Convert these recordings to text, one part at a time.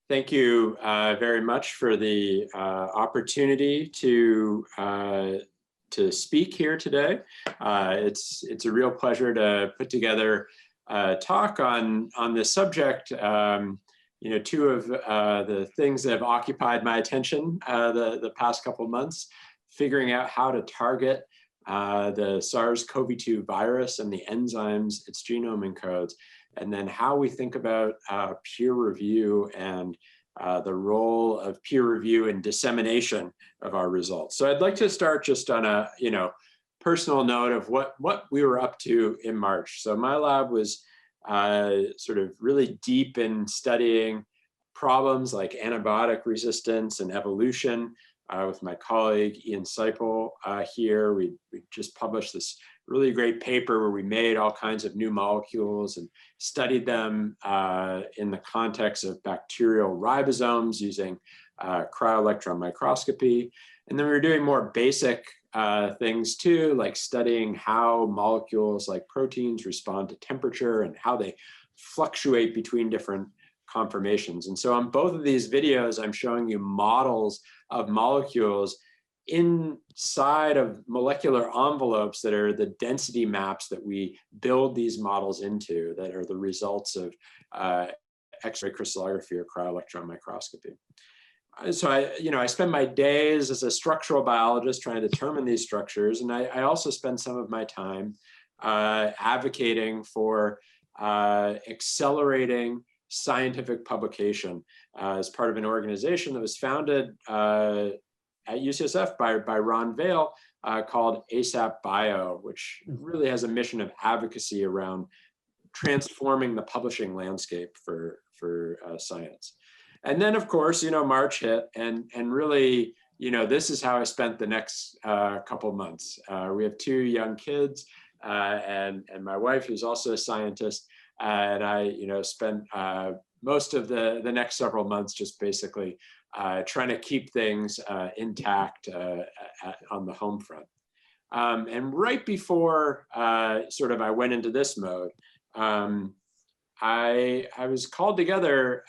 Thank you very much for the opportunity to speak here today. It's a real pleasure to put together a talk on this subject. Two of the things that have occupied my attention the past couple of months, figuring out how to target the SARS-CoV-2 virus and the enzymes its genome encodes, and then how we think about peer review and the role of peer review in dissemination of our results. So I'd like to start just on a personal note of what we were up to in March. So my lab was sort of really deep in studying problems like antibiotic resistance and evolution with my colleague Ian Seipel here. We just published this really great paper where we made all kinds of new molecules and studied them in the context of bacterial ribosomes using cryo-electron microscopy. And then we were doing more basic things too, like studying how molecules like proteins respond to temperature and how they fluctuate between different conformations. And so on both of these videos, I'm showing you models of molecules inside of molecular envelopes that are the density maps that we build these models into, that are the results of X-ray crystallography or cryo-electron microscopy. So I spend my days as a structural biologist trying to determine these structures, and I also spend some of my time advocating for accelerating scientific publication as part of an organization that was founded at UCSF by Ron Vale called ASAP Bio, which really has a mission of advocacy around transforming the publishing landscape for science. And then, of course, March hit, and really, this is how I spent the next couple months. We have two young kids, and my wife, who's also a scientist, and I, spent most of the next several months just basically trying to keep things intact on the home front. And right before I went into this mode, I was called together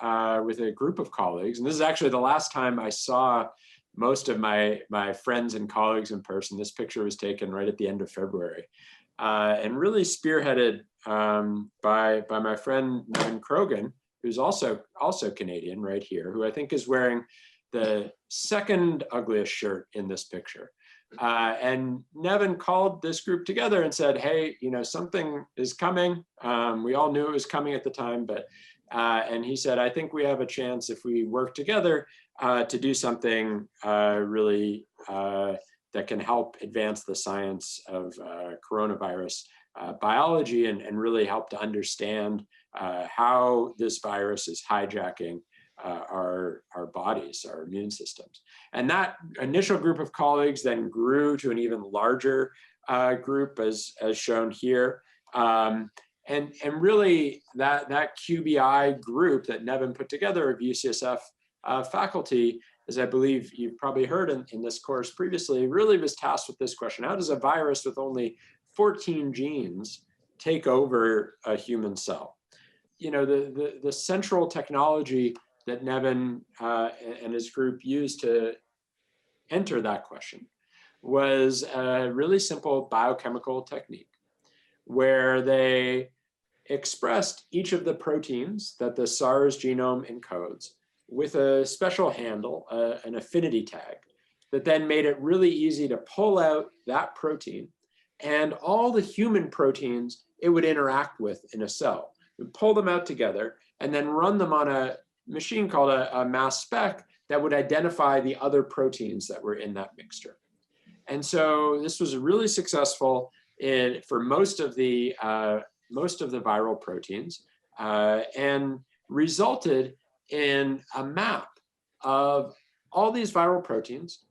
with a group of colleagues, and this is actually the last time I saw most of my friends and colleagues in person. This picture was taken right at the end of February, and really spearheaded by my friend Nevin Krogan, who's also Canadian right here, who I think is wearing the second ugliest shirt in this picture. And Nevin called this group together and said, hey, something is coming. We all knew it was coming at the time, but, and he said, I think we have a chance if we work together to do something really that can help advance the science of coronavirus biology and really help to understand how this virus is hijacking our bodies, our immune systems. And that initial group of colleagues then grew to an even larger group as shown here. And really that QBI group that Nevin put together of UCSF faculty, as I believe you've probably heard in this course previously, really was tasked with this question: how does a virus with only 14 genes take over a human cell? The central technology that Nevin and his group used to enter that question was a really simple biochemical technique where they expressed each of the proteins that the SARS genome encodes with a special handle, an affinity tag, that then made it really easy to pull out that protein and all the human proteins it would interact with in a cell. We'd pull them out together and then run them on a machine called a mass spec that would identify the other proteins that were in that mixture. And so this was really successful for most of the viral proteins and resulted in a map of all these viral proteins,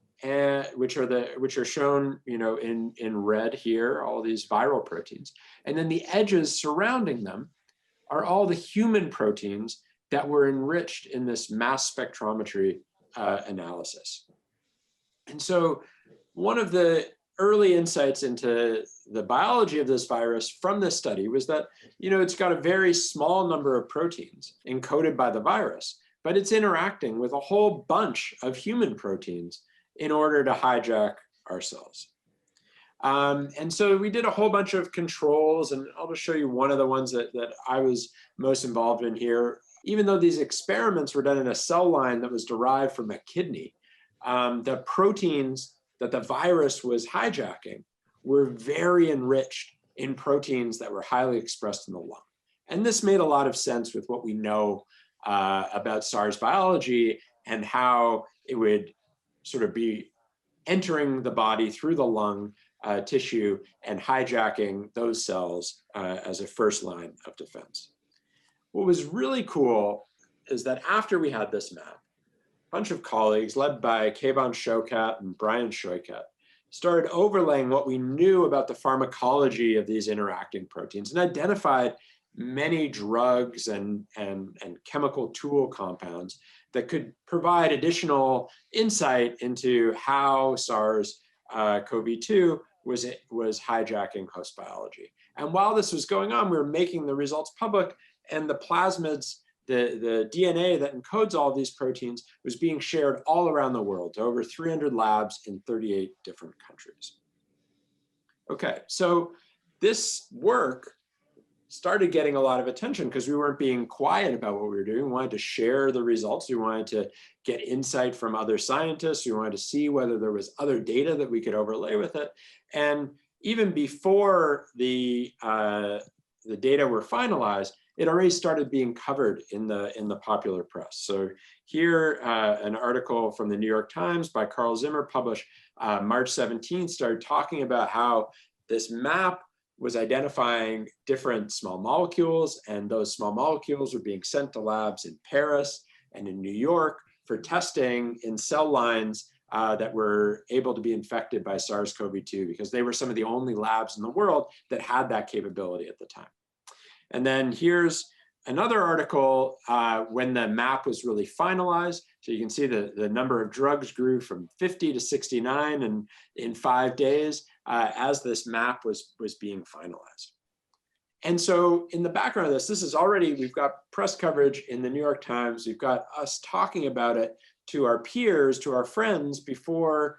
which are shown in red here, all these viral proteins, and then the edges surrounding them are all the human proteins that were enriched in this mass spectrometry analysis. And so one of the early insights into the biology of this virus from this study was that, it's got a very small number of proteins encoded by the virus, but it's interacting with a whole bunch of human proteins in order to hijack our cells. And so we did a whole bunch of controls, and I'll just show you one of the ones that I was most involved in here. Even though these experiments were done in a cell line that was derived from a kidney, the proteins that the virus was hijacking were very enriched in proteins that were highly expressed in the lung. And this made a lot of sense with what we know about SARS biology and how it would sort of be entering the body through the lung tissue and hijacking those cells as a first line of defense. What was really cool is that after we had this map, a bunch of colleagues led by Kayvon Shokat and Brian Shoykat started overlaying what we knew about the pharmacology of these interacting proteins and identified many drugs and chemical tool compounds that could provide additional insight into how SARS-CoV-2 was hijacking host biology. And while this was going on, we were making the results public, and the plasmids, the DNA that encodes all of these proteins, was being shared all around the world to over 300 labs in 38 different countries. Okay, so this work started getting a lot of attention because we weren't being quiet about what we were doing. We wanted to share the results. We wanted to get insight from other scientists. We wanted to see whether there was other data that we could overlay with it. And even before the data were finalized, it already started being covered in the popular press. So here, an article from the New York Times by Carl Zimmer published March 17th started talking about how this map was identifying different small molecules, and those small molecules were being sent to labs in Paris and in New York for testing in cell lines that were able to be infected by SARS-CoV-2, because they were some of the only labs in the world that had that capability at the time. And then here's another article when the map was really finalized. So you can see the number of drugs grew from 50 to 69 in 5 days as this map was being finalized. And so in the background of this is already, we've got press coverage in the New York Times. We've got us talking about it to our peers, to our friends, before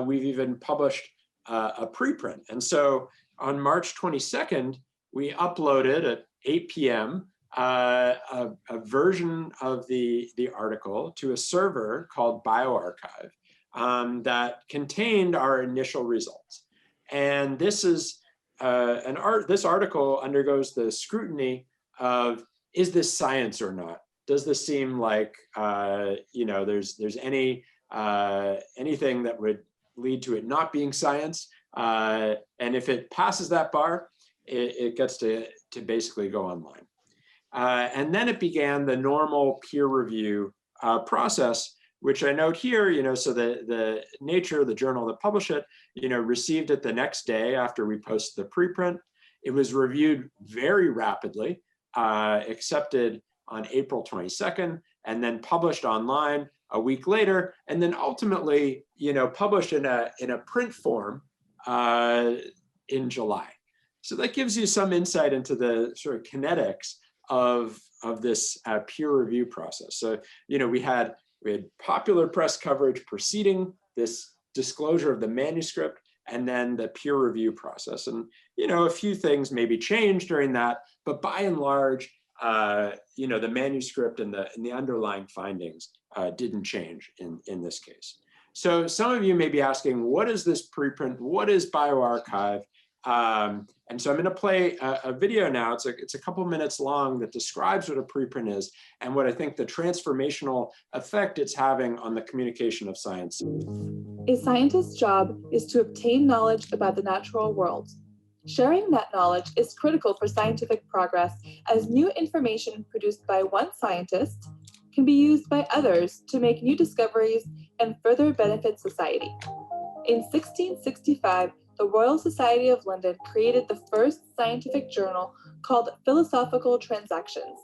we've even published a preprint. And so on March 22nd, we uploaded at 8 p.m. A version of the article to a server called bioRxiv that contained our initial results. And this is this article undergoes the scrutiny of, is this science or not? Does this seem like there's anything that would lead to it not being science? And if it passes that bar, it gets to basically go online. And then it began the normal peer review process, which I note here, so the Nature, the journal that published it, received it the next day after we posted the preprint. It was reviewed very rapidly, accepted on April 22nd, and then published online a week later, and then ultimately, published in a print form in July. So that gives you some insight into the sort of kinetics of this peer review process. So, we had popular press coverage preceding this disclosure of the manuscript, and then the peer review process. And, a few things maybe changed during that, but by and large, the manuscript and the underlying findings didn't change in this case. So some of you may be asking, what is this preprint? What is bioRxiv? And so I'm going to play a video now. It's a couple minutes long that describes what a preprint is and what I think the transformational effect it's having on the communication of science. A scientist's job is to obtain knowledge about the natural world. Sharing that knowledge is critical for scientific progress, as new information produced by one scientist can be used by others to make new discoveries and further benefit society. In 1665, the Royal Society of London created the first scientific journal called Philosophical Transactions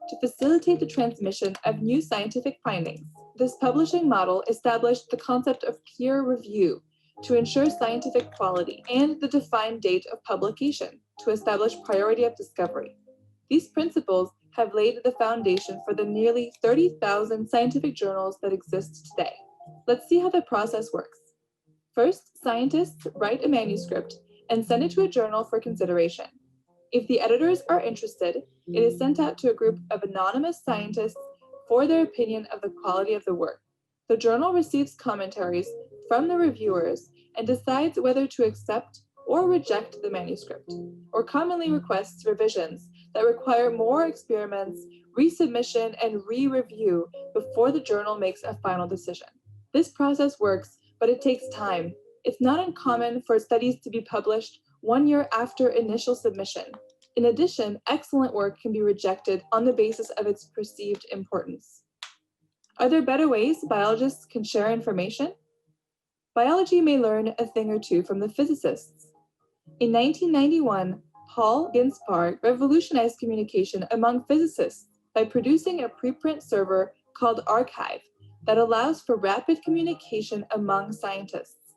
to facilitate the transmission of new scientific findings. This publishing model established the concept of peer review to ensure scientific quality, and the defined date of publication to establish priority of discovery. These principles have laid the foundation for the nearly 30,000 scientific journals that exist today. Let's see how the process works. First, scientists write a manuscript and send it to a journal for consideration. If the editors are interested, it is sent out to a group of anonymous scientists for their opinion of the quality of the work. The journal receives commentaries from the reviewers and decides whether to accept or reject the manuscript, or commonly requests revisions that require more experiments, resubmission, and re-review before the journal makes a final decision. This process works, but it takes time. It's not uncommon for studies to be published 1 year after initial submission. In addition, excellent work can be rejected on the basis of its perceived importance. Are there better ways biologists can share information? Biology may learn a thing or two from the physicists. In 1991, Paul Ginsparg revolutionized communication among physicists by producing a preprint server called arXiv that allows for rapid communication among scientists.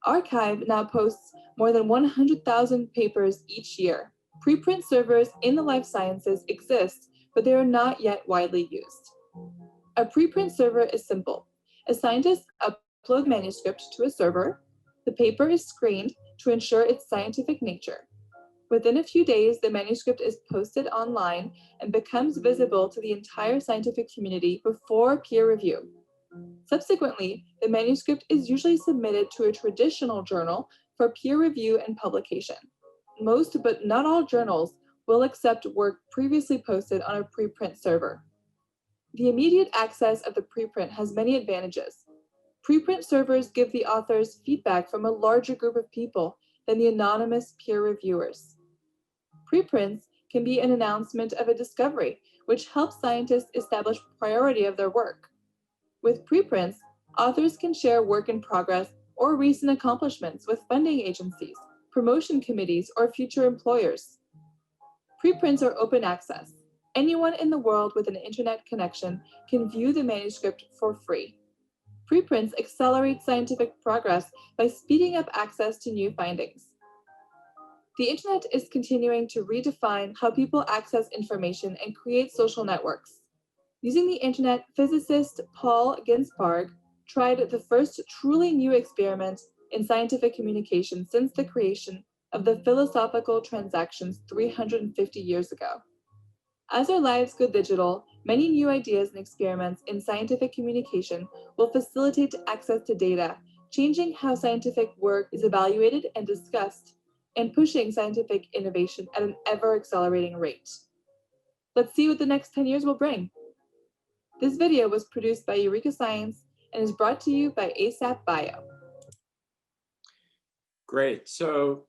arXiv now posts more than 100,000 papers each year. Preprint servers in the life sciences exist, but they are not yet widely used. A preprint server is simple. A scientist uploads a manuscript to a server. The paper is screened to ensure its scientific nature. Within a few days, the manuscript is posted online and becomes visible to the entire scientific community before peer review. Subsequently, the manuscript is usually submitted to a traditional journal for peer review and publication. Most, but not all journals will accept work previously posted on a preprint server. The immediate access of the preprint has many advantages. Preprint servers give the authors feedback from a larger group of people than the anonymous peer reviewers. Preprints can be an announcement of a discovery, which helps scientists establish priority of their work. With preprints, authors can share work in progress or recent accomplishments with funding agencies, promotion committees, or future employers. Preprints are open access. Anyone in the world with an internet connection can view the manuscript for free. Preprints accelerate scientific progress by speeding up access to new findings. The internet is continuing to redefine how people access information and create social networks. Using the internet, physicist Paul Ginsparg tried the first truly new experiment in scientific communication since the creation of the philosophical transactions 350 years ago. As our lives go digital, many new ideas and experiments in scientific communication will facilitate access to data, changing how scientific work is evaluated and discussed, and pushing scientific innovation at an ever-accelerating rate. Let's see what the next 10 years will bring. This video was produced by Eureka Science and is brought to you by ASAP Bio. Great. So,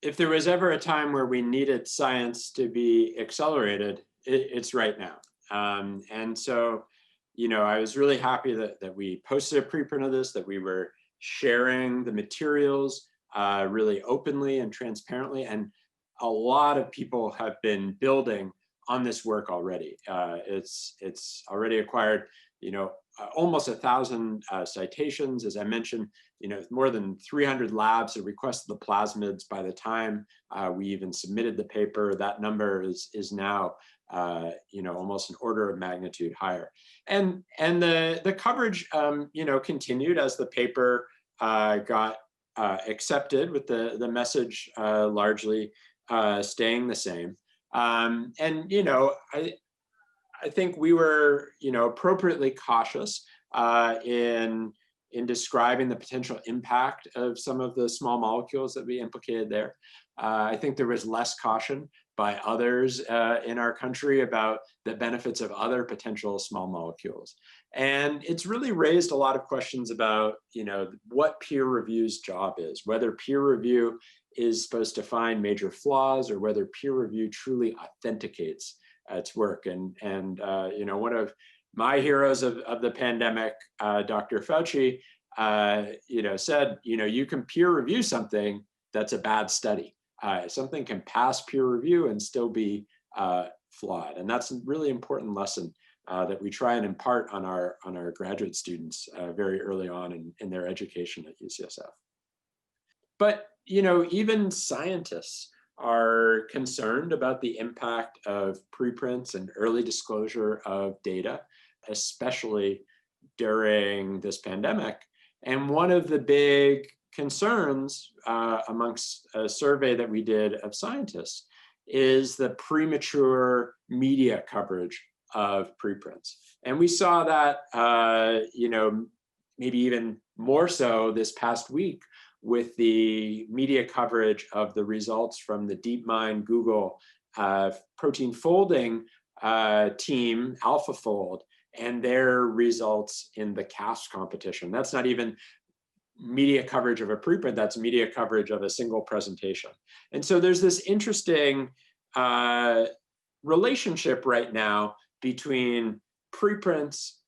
if there was ever a time where we needed science to be accelerated, it's right now. And so, I was really happy that we posted a preprint of this, that we were sharing the materials really openly and transparently. And a lot of people have been building on this work already. It's already acquired, almost 1,000 citations. As I mentioned, more than 300 labs have requested the plasmids. By the time we even submitted the paper, that number is now almost an order of magnitude higher. And the coverage continued as the paper got accepted, with the message largely staying the same. I think we were, appropriately cautious in describing the potential impact of some of the small molecules that we implicated there. I think there was less caution by others in our country about the benefits of other potential small molecules. And it's really raised a lot of questions about, what peer review's job is, whether peer review is supposed to find major flaws or whether peer review truly authenticates its work. And one of my heroes of the pandemic, Dr. Fauci, said, you can peer review something that's a bad study. Something can pass peer review and still be flawed. And that's a really important lesson that we try and impart on our graduate students very early on in their education at UCSF. But even scientists are concerned about the impact of preprints and early disclosure of data, especially during this pandemic. And one of the big concerns amongst a survey that we did of scientists is the premature media coverage of preprints. And we saw that, maybe even more so this past week with the media coverage of the results from the DeepMind Google protein folding team, AlphaFold, and their results in the CAST competition. That's not even media coverage of a preprint, that's media coverage of a single presentation. And so there's this interesting relationship right now between preprints,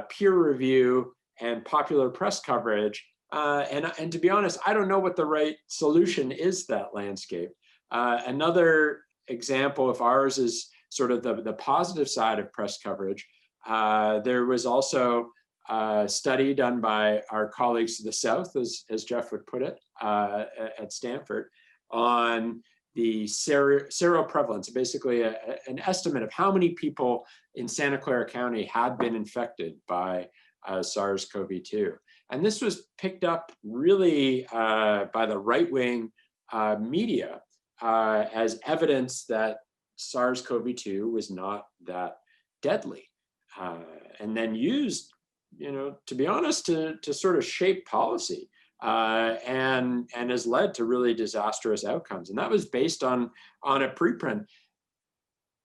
peer review, and popular press coverage. And to be honest, I don't know what the right solution is to that landscape. Another example of ours is sort of the positive side of press coverage. There was also a study done by our colleagues to the south, as Jeff would put it, at Stanford, on the seroprevalence, basically an estimate of how many people in Santa Clara County had been infected by SARS-CoV-2. And this was picked up really by the right-wing media as evidence that SARS-CoV-2 was not that deadly, and then used, to be honest, to sort of shape policy, and has led to really disastrous outcomes. And that was based on a preprint.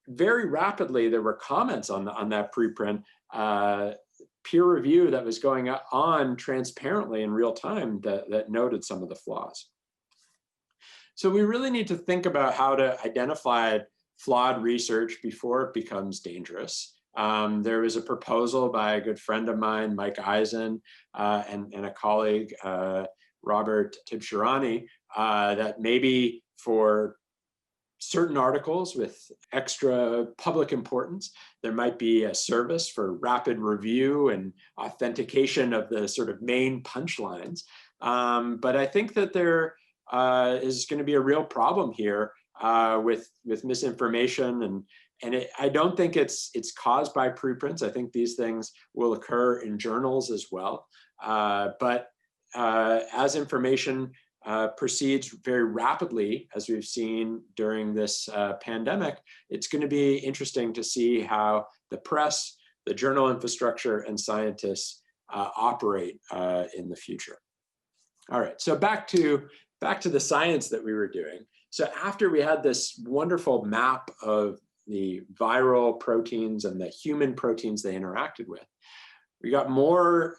Very rapidly, there were comments on that preprint, peer review that was going on transparently in real time that noted some of the flaws. So we really need to think about how to identify flawed research before it becomes dangerous. There was a proposal by a good friend of mine, Mike Eisen, and a colleague, Robert Tibshirani, that maybe for certain articles with extra public importance, there might be a service for rapid review and authentication of the sort of main punchlines. But I think that there is going to be a real problem here with misinformation, and I don't think it's caused by preprints. I think these things will occur in journals as well. But as information proceeds very rapidly, as we've seen during this pandemic, it's going to be interesting to see how the press, the journal infrastructure, and scientists operate in the future. All right, so back to the science that we were doing. So after we had this wonderful map of the viral proteins and the human proteins they interacted with, we got more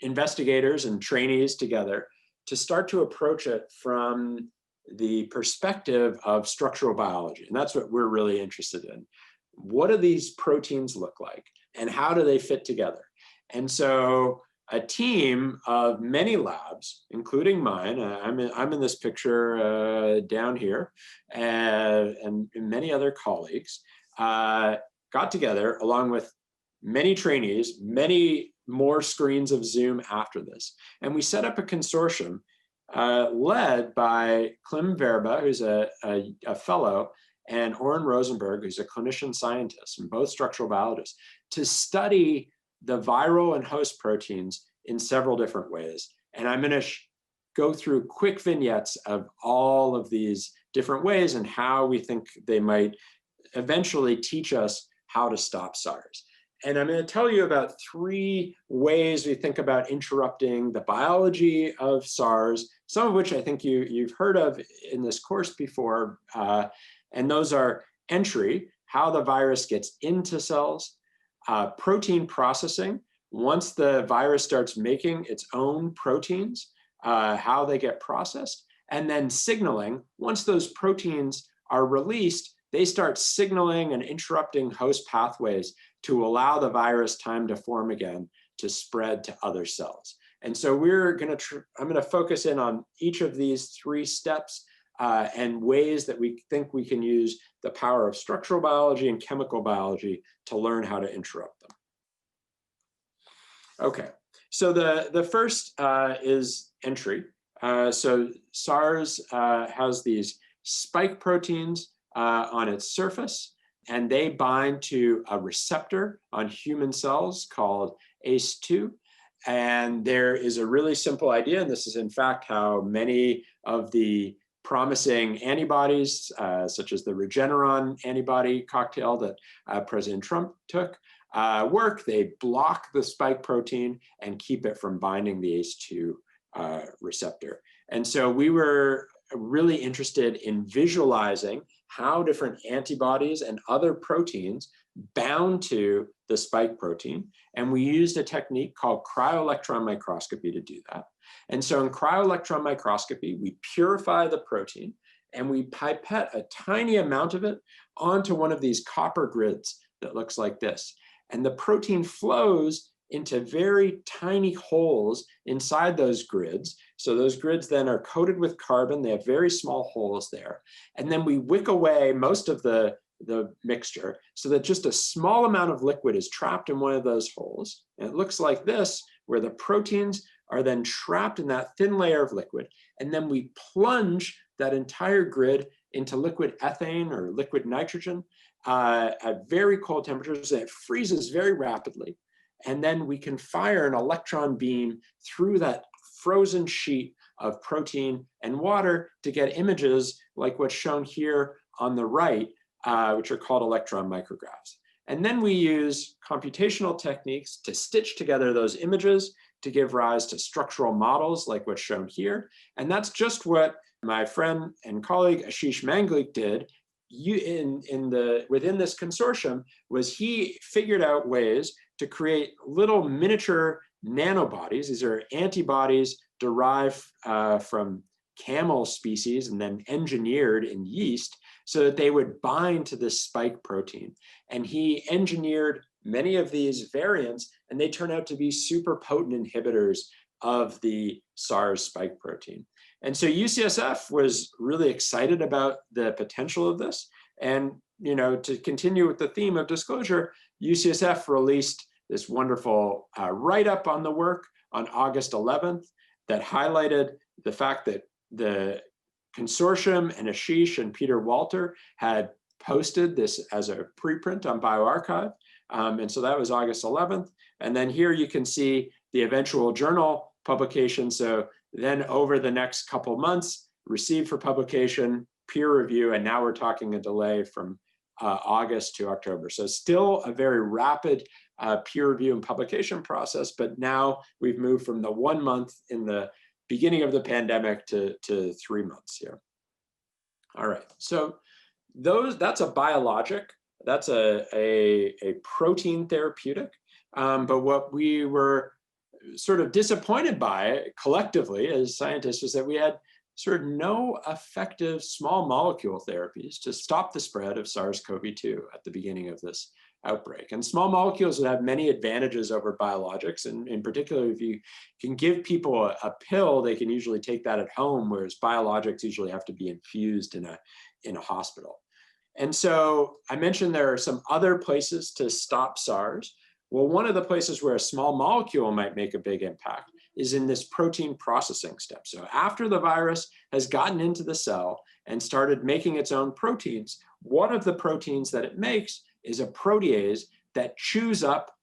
investigators and trainees together to start to approach it from the perspective of structural biology. And that's what we're really interested in. What do these proteins look like and how do they fit together? And so a team of many labs, including mine, I'm in this picture down here, and many other colleagues, got together along with many trainees, many more screens of Zoom after this. And we set up a consortium led by Klim Verba, who's a fellow, and Oren Rosenberg, who's a clinician scientist, and both structural biologists, to study the viral and host proteins in several different ways. And I'm going to go through quick vignettes of all of these different ways and how we think they might eventually teach us how to stop SARS. And I'm going to tell you about 3 ways we think about interrupting the biology of SARS, some of which I think you've heard of in this course before. And those are entry, how the virus gets into cells, protein processing, once the virus starts making its own proteins, how they get processed, and then signaling, once those proteins are released, they start signaling and interrupting host pathways to allow the virus time to form again to spread to other cells. And so I'm going to focus in on each of these 3 steps and ways that we think we can use the power of structural biology and chemical biology to learn how to interrupt them. Okay, so the first is entry. So SARS has these spike proteins on its surface, and they bind to a receptor on human cells called ACE2. And there is a really simple idea, and this is in fact how many of the promising antibodies, such as the Regeneron antibody cocktail that President Trump took, work. They block the spike protein and keep it from binding the ACE2 receptor. And so we were really interested in visualizing how different antibodies and other proteins bound to the spike protein. And we used a technique called cryo-electron microscopy to do that. And so in cryo-electron microscopy, we purify the protein and we pipette a tiny amount of it onto one of these copper grids that looks like this. And the protein flows into very tiny holes inside those grids. So those grids then are coated with carbon. They have very small holes there. And then we wick away most of the mixture so that just a small amount of liquid is trapped in one of those holes. And it looks like this, where the proteins are then trapped in that thin layer of liquid. And then we plunge that entire grid into liquid ethane or liquid nitrogen at very cold temperatures, and it freezes very rapidly. And then we can fire an electron beam through that frozen sheet of protein and water to get images like what's shown here on the right, which are called electron micrographs. And then we use computational techniques to stitch together those images to give rise to structural models like what's shown here. And that's just what my friend and colleague Ashish Manglik did within this consortium. Was he figured out ways to create little miniature nanobodies. These are antibodies derived from camel species and then engineered in yeast so that they would bind to this spike protein. And he engineered many of these variants, and they turn out to be super potent inhibitors of the SARS spike protein. And so UCSF was really excited about the potential of this. And to continue with the theme of disclosure, UCSF released this wonderful write-up on the work on August 11th that highlighted the fact that the consortium and Ashish and Peter Walter had posted this as a preprint on bioRxiv. And so that was August 11th. And then here you can see the eventual journal publication. So then over the next couple months, received for publication, peer review, and now we're talking a delay from August to October. So still a very rapid peer review and publication process, but now we've moved from the 1 month in the beginning of the pandemic to 3 months here. All right, so that's a biologic, that's a protein therapeutic, but what we were sort of disappointed by collectively as scientists was that we had sort of no effective small molecule therapies to stop the spread of SARS-CoV-2 at the beginning of this outbreak. And small molecules would have many advantages over biologics. And in particular, if you can give people a pill, they can usually take that at home, whereas biologics usually have to be infused in a hospital. And so I mentioned there are some other places to stop SARS. Well, one of the places where a small molecule might make a big impact is in this protein processing step. So after the virus has gotten into the cell and started making its own proteins, one of the proteins that it makes is a protease that chews up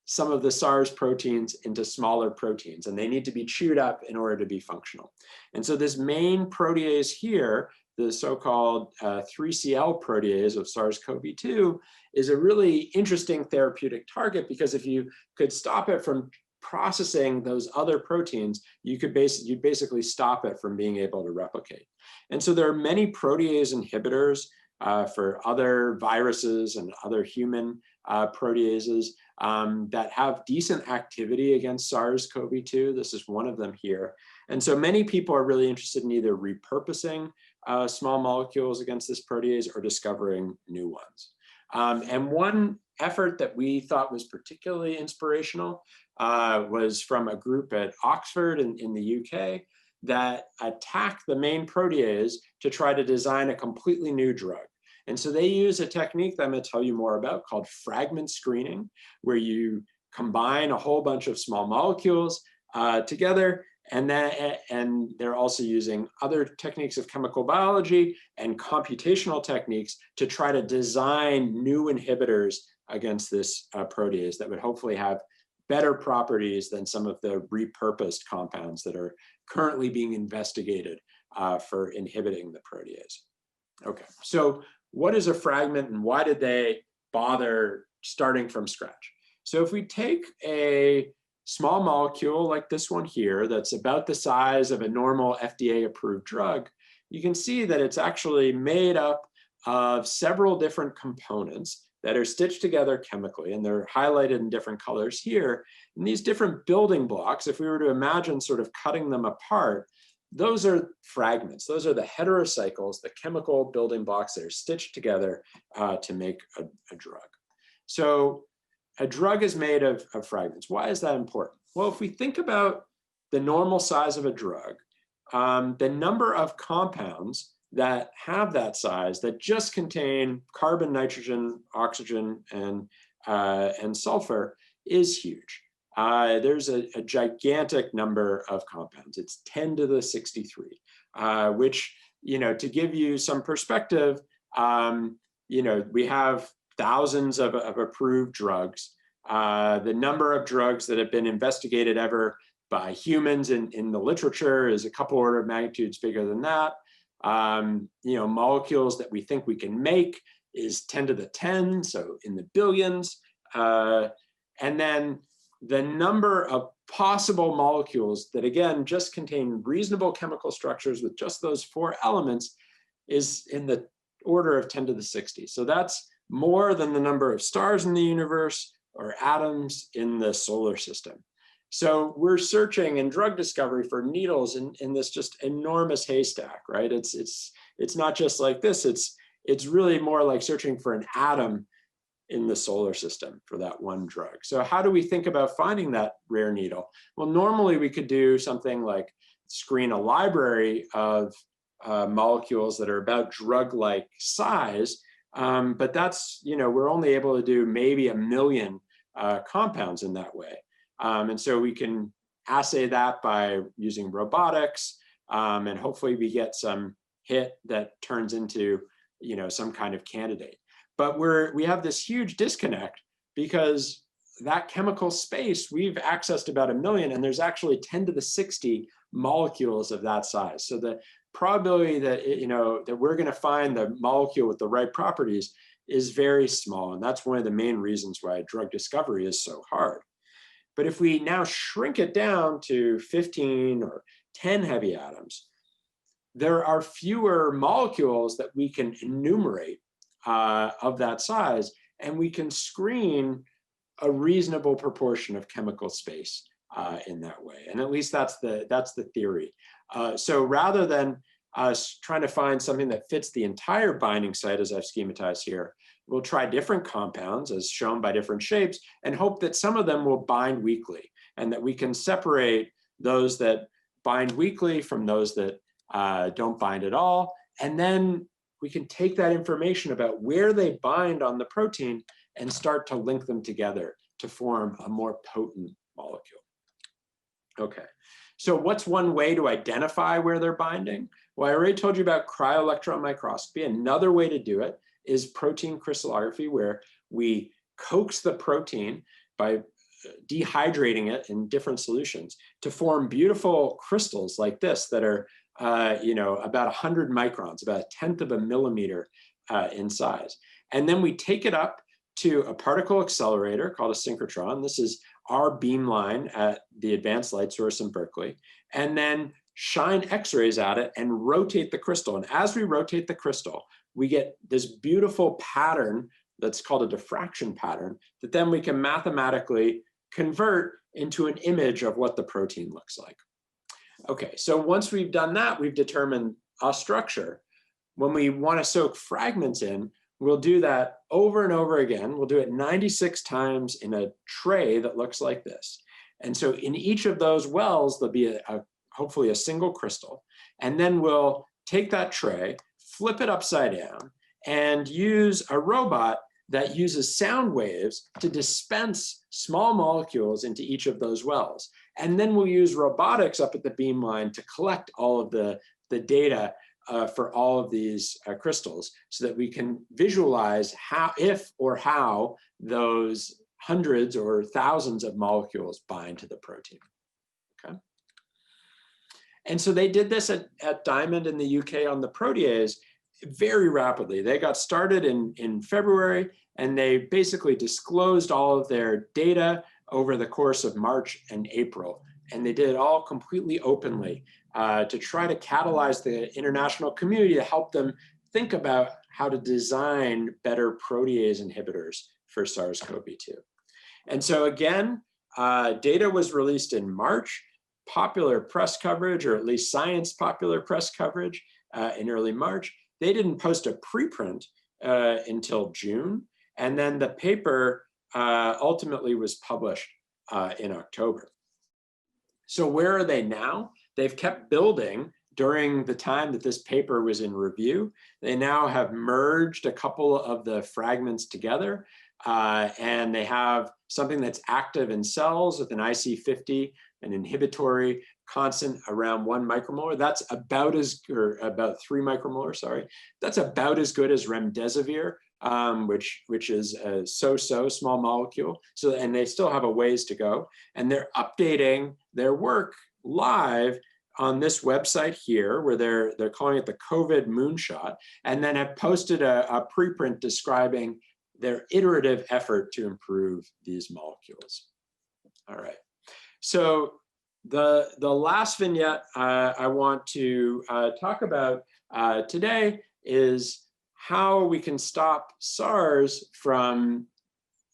some of the SARS proteins into smaller proteins, and they need to be chewed up in order to be functional. And so this main protease here, the so-called 3CL protease of SARS-CoV-2, is a really interesting therapeutic target, because if you could stop it from processing those other proteins, you'd basically stop it from being able to replicate. And so there are many protease inhibitors for other viruses and other human proteases that have decent activity against SARS-CoV-2. This is one of them here. And so many people are really interested in either repurposing small molecules against this protease or discovering new ones. And one effort that we thought was particularly inspirational was from a group at Oxford in the UK that attacked the main protease to try to design a completely new drug. And so they use a technique that I'm going to tell you more about called fragment screening, where you combine a whole bunch of small molecules together, And they're also using other techniques of chemical biology and computational techniques to try to design new inhibitors against this protease that would hopefully have better properties than some of the repurposed compounds that are currently being investigated for inhibiting the protease. Okay, so what is a fragment and why did they bother starting from scratch? So if we take a small molecule like this one here that's about the size of a normal FDA-approved drug, you can see that it's actually made up of several different components that are stitched together chemically, and they're highlighted in different colors here. And these different building blocks, if we were to imagine sort of cutting them apart, those are fragments. Those are the heterocycles, the chemical building blocks that are stitched together to make a drug. So a drug is made of fragments. Why is that important? Well, if we think about the normal size of a drug, the number of compounds that have that size that just contain carbon, nitrogen, oxygen, and sulfur is huge. There's a gigantic number of compounds. It's 10 to the 63, which, to give you some perspective, we have thousands of approved drugs. The number of drugs that have been investigated ever by humans in the literature is a couple order of magnitudes bigger than that. Molecules that we think we can make is 10 to the 10, so in the billions. And then the number of possible molecules that, again, just contain reasonable chemical structures with just those 4 elements is in the order of 10 to the 60. So that's more than the number of stars in the universe or atoms in the solar system. So we're searching in drug discovery for needles in this just enormous haystack, right? It's not just like this, it's really more like searching for an atom in the solar system for that one drug. So how do we think about finding that rare needle? Well, normally we could do something like screen a library of molecules that are about drug-like size, but that's, we're only able to do maybe 1 million compounds in that way. And so we can assay that by using robotics, and hopefully we get some hit that turns into, some kind of candidate. But we have this huge disconnect because that chemical space, we've accessed about 1 million, and there's actually 10 to the 60 molecules of that size. So the probability that, that we're going to find the molecule with the right properties is very small. And that's one of the main reasons why drug discovery is so hard. But if we now shrink it down to 15 or 10 heavy atoms, there are fewer molecules that we can enumerate of that size, and we can screen a reasonable proportion of chemical space in that way. And at least that's the theory. So rather than us trying to find something that fits the entire binding site, as I've schematized here, we'll try different compounds as shown by different shapes and hope that some of them will bind weakly, and that we can separate those that bind weakly from those that don't bind at all. And then we can take that information about where they bind on the protein and start to link them together to form a more potent molecule. Okay, so what's one way to identify where they're binding? Well, I already told you about cryo-electron microscopy. Another way to do it is protein crystallography, where we coax the protein by dehydrating it in different solutions to form beautiful crystals like this that are about 100 microns, about 1/10 of a millimeter in size. And then we take it up to a particle accelerator called a synchrotron. This is our beamline at the Advanced Light Source in Berkeley, and then shine X-rays at it and rotate the crystal. And as we rotate the crystal, we get this beautiful pattern that's called a diffraction pattern that then we can mathematically convert into an image of what the protein looks like. Okay, so once we've done that, we've determined a structure. When we want to soak fragments in, we'll do that over and over again. We'll do it 96 times in a tray that looks like this. And so in each of those wells, there'll be hopefully a single crystal. And then we'll take that tray, flip it upside down, and use a robot that uses sound waves to dispense small molecules into each of those wells. And then we'll use robotics up at the beamline to collect all of the data for all of these crystals so that we can visualize how those hundreds or thousands of molecules bind to the protein. Okay. And so they did this at Diamond in the UK on the protease very rapidly. They got started in February, and they basically disclosed all of their data over the course of March and April. And they did it all completely openly to try to catalyze the international community to help them think about how to design better protease inhibitors for SARS-CoV-2. And so again, data was released in March, popular press coverage, or at least science popular press coverage in early March. They didn't post a preprint until June. And then the paper ultimately was published in October. So where are they now? They've kept building during the time that this paper was in review. They now have merged a couple of the fragments together, and they have something that's active in cells with an IC50, an inhibitory constant around 1 micromolar. That's about 3 micromolar, sorry. That's about as good as remdesivir, which is a so-so small molecule. So, and they still have a ways to go. And they're updating their work live on this website here, where they're calling it the COVID moonshot, and then have posted a preprint describing their iterative effort to improve these molecules. All right. So the last vignette I want to talk about today is how we can stop SARS from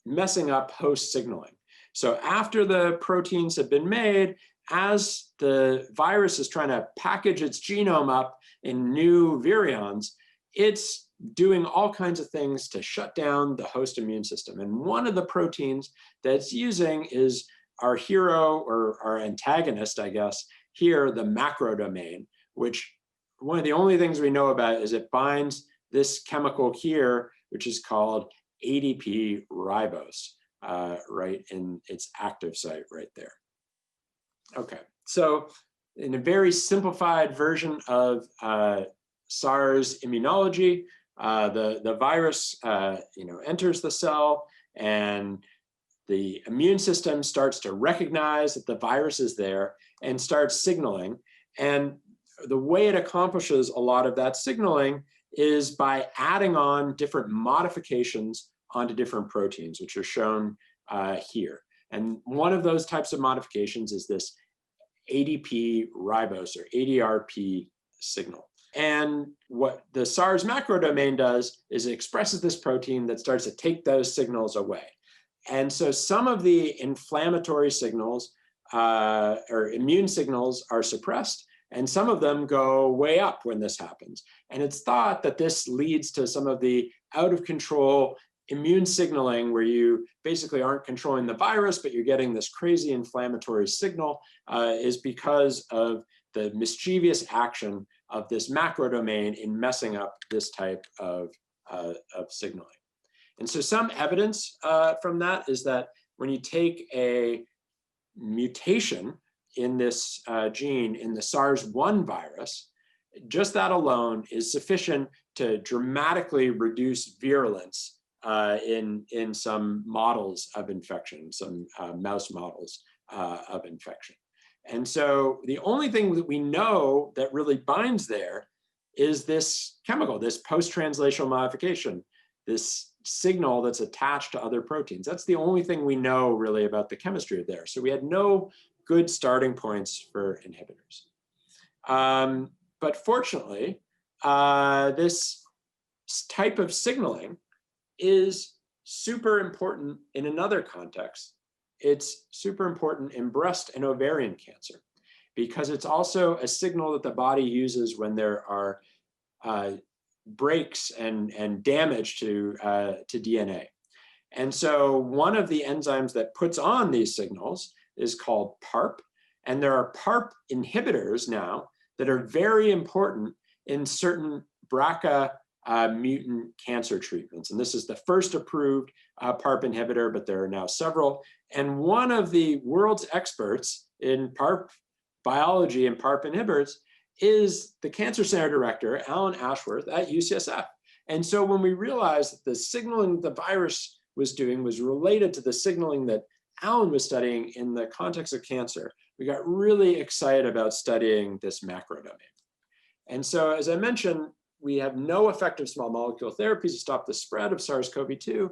messing up host signaling. So after the proteins have been made, as the virus is trying to package its genome up in new virions, it's doing all kinds of things to shut down the host immune system. And one of the proteins that's using is our hero, or our antagonist, I guess, here, the macrodomain, which one of the only things we know about is it binds this chemical here, which is called ADP ribose, right in its active site right there. Okay, so in a very simplified version of SARS immunology, the virus enters the cell, and the immune system starts to recognize that the virus is there and starts signaling. And the way it accomplishes a lot of that signaling is by adding on different modifications onto different proteins, which are shown here. And one of those types of modifications is this ADP ribose, or ADRP signal. And what the SARS macrodomain does is it expresses this protein that starts to take those signals away. And so some of the inflammatory signals or immune signals are suppressed, and some of them go way up when this happens. And it's thought that this leads to some of the out of control immune signaling, where you basically aren't controlling the virus, but you're getting this crazy inflammatory signal, is because of the mischievous action of this macrodomain in messing up this type of signaling. And so some evidence from that is that when you take a mutation in this gene in the SARS-1 virus, just that alone is sufficient to dramatically reduce virulence in some models of infection, some mouse models of infection. And so the only thing that we know that really binds there is this chemical, this post-translational modification, this signal that's attached to other proteins. That's the only thing we know really about the chemistry of there. So we had no good starting points for inhibitors. But fortunately, this type of signaling is super important in another context. It's super important in breast and ovarian cancer, because it's also a signal that the body uses when there are breaks and damage to DNA. And so one of the enzymes that puts on these signals is called PARP. And there are PARP inhibitors now that are very important in certain BRCA mutant cancer treatments. And this is the first approved PARP inhibitor, but there are now several. And one of the world's experts in PARP biology and PARP inhibitors is the cancer center director, Alan Ashworth at UCSF. And so when we realized that the signaling the virus was doing was related to the signaling that Alan was studying in the context of cancer, we got really excited about studying this macro domain. And so, as I mentioned, we have no effective small molecule therapies to stop the spread of SARS-CoV-2.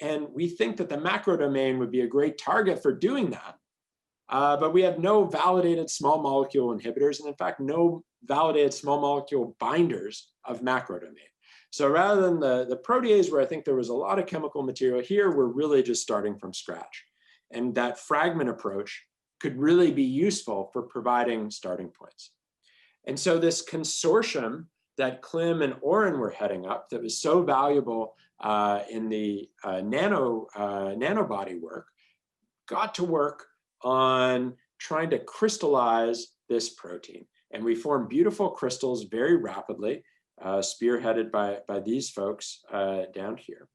And we think that the macro domain would be a great target for doing that. But we have no validated small molecule inhibitors, and in fact, no validated small molecule binders of macro domain. So rather than the protease, where I think there was a lot of chemical material, here we're really just starting from scratch. And that fragment approach could really be useful for providing starting points. And so this consortium that Klim and Oren were heading up that was so valuable in the nanobody work got to work on trying to crystallize this protein. And we formed beautiful crystals very rapidly, spearheaded by these folks down here.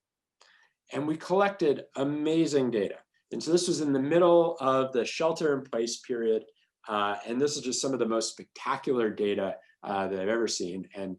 And we collected amazing data. And so this was in the middle of the shelter-in-place period. And this is just some of the most spectacular data that I've ever seen. And